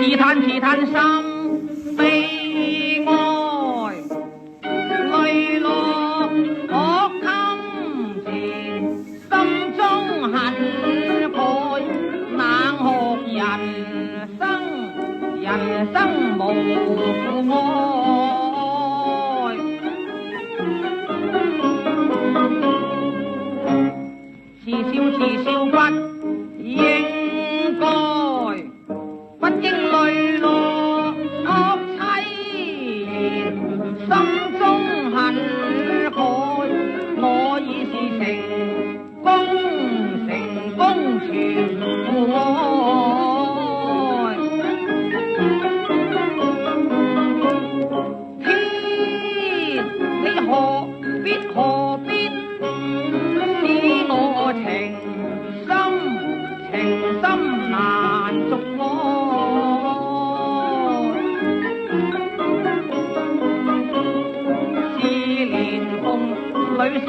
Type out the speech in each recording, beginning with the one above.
自嘆心悲哀，淚落惡襟前，心中恨慨，冷酷人生無父愛，自笑不應該，不應淚落惡凄然，心中恨慨，我已是成功全父愛，天你何必使我情深難續愛，自憐風裏慘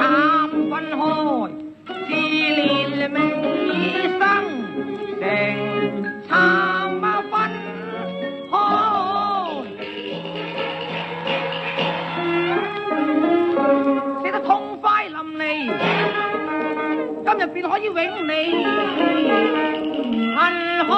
分開，自憐命已生成慘分開，寫得痛快淋漓，今日便可以永離恨海。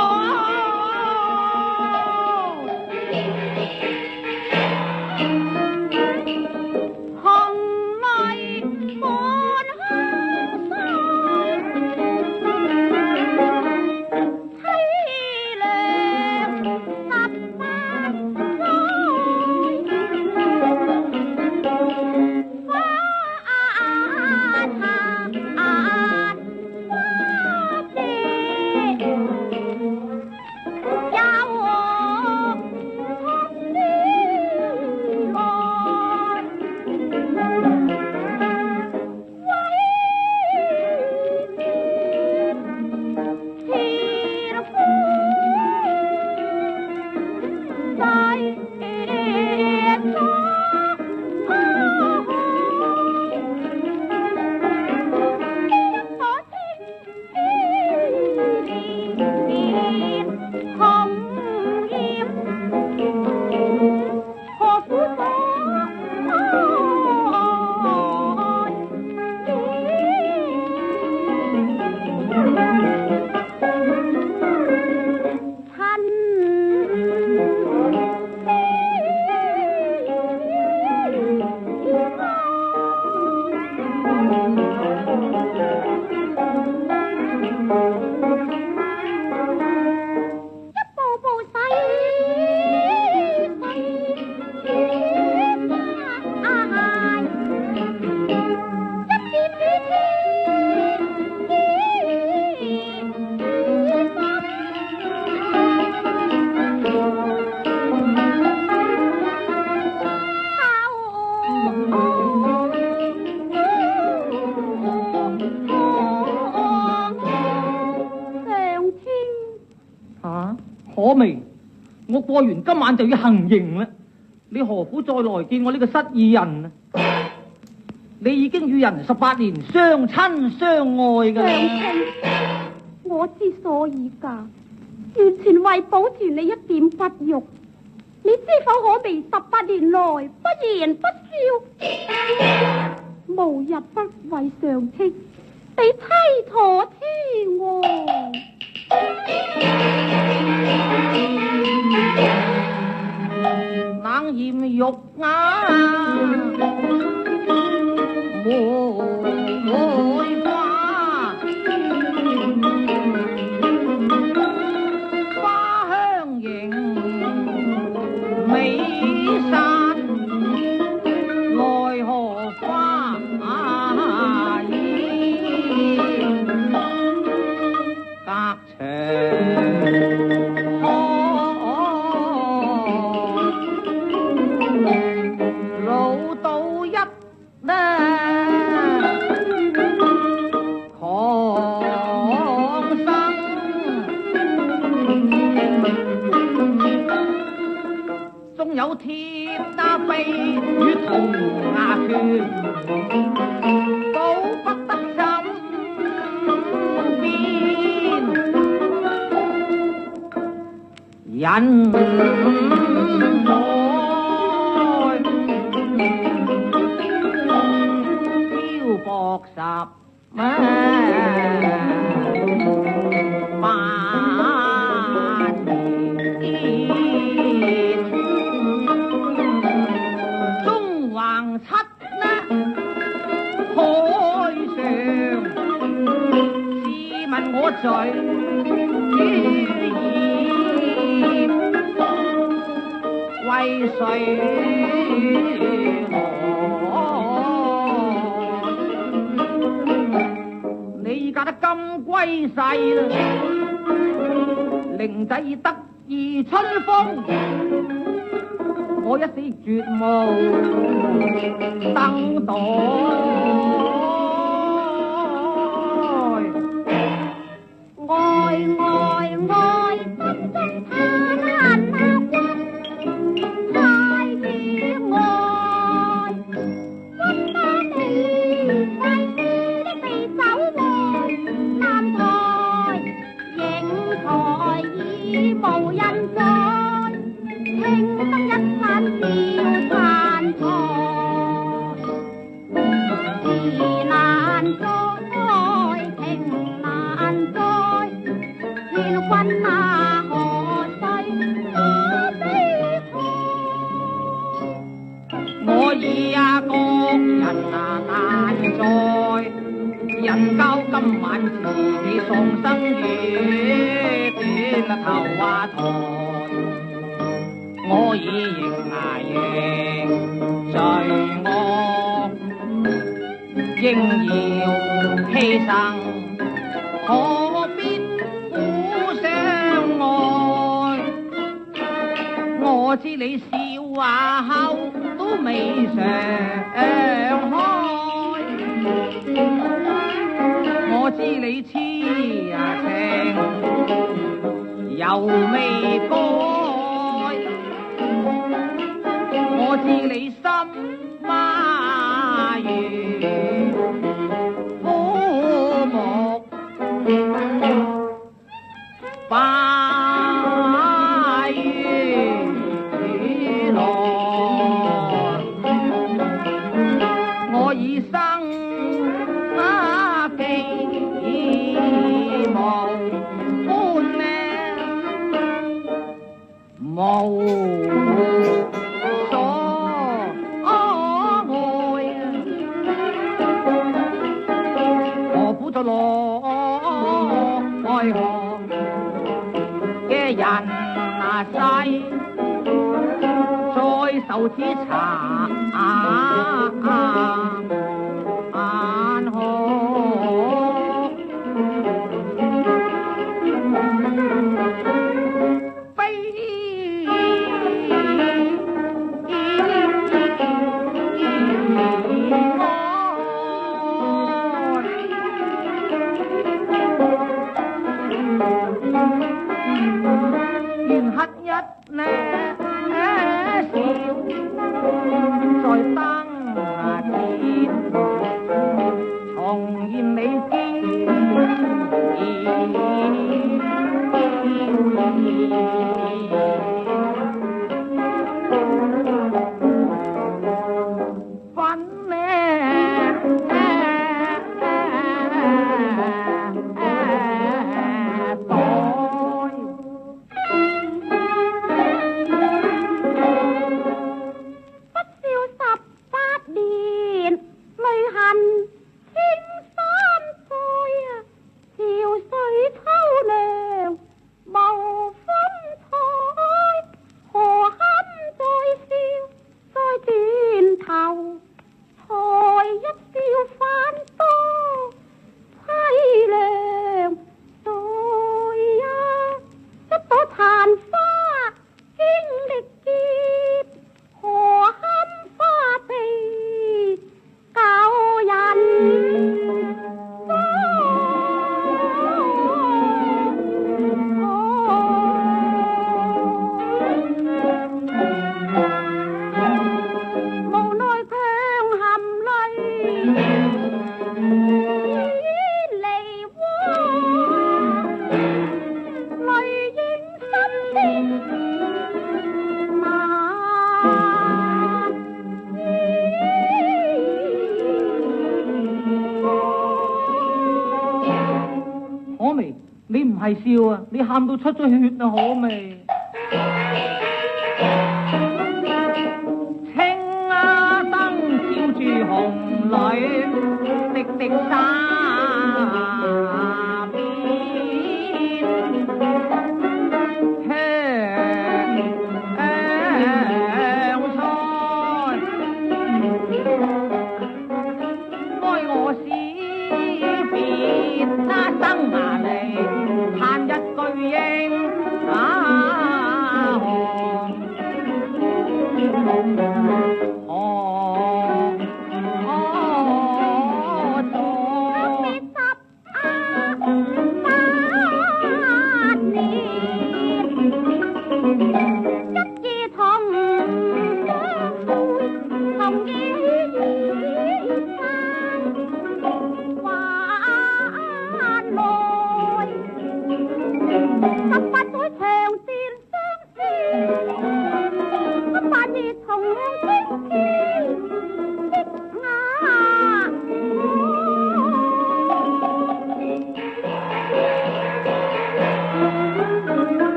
可微，我過完今晚就要行刑啦，你何苦再來見我呢個失意人啊？你已經與人18年相親相愛㗎。娘親，我之所以嫁，完全為保住你一點不育。你知否可微18年來不言不笑，無日不為上卿，比妻妥天喎。冷艷玉眼梅花，花香盈美山，奈何花煙隔牆。有鐵打臂與銅牙拳，都不得枕邊。人來漂泊十8年，中橫七呢海上，試問我罪為誰來？你嫁得咁歸世啦，靈仔得意春風，我一死絕無等待。愛愛愛，真正貪貪太與愛，分得你為師的地走來，南台瀛台已無人在，青燈一盞照殘台，時難再情難再。天君啊，何須多悲哀？我以各人難在，人教今晚自送生月短頭台，我已認罪惡，應要犧牲，何必苦相愛？我知你笑話後都未嘗開，我知你痴情又未改，我知你心花園枯木8月來，我已生寄無歡命，無所愛，何苦再來何嘅人世，再受此殘酷。元黑一呢笑，在燈前重現你分呢潮水秋涼無風係笑啊，你喊到出咗血啊，可未？青啊燈照住紅裏滴滴沙邊，香菜愛我時別他生下嚟嘆一句應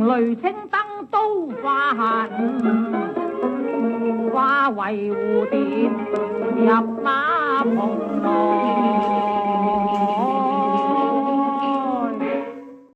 淚青燈都化痕，化為蝴蝶入馬蓬萊。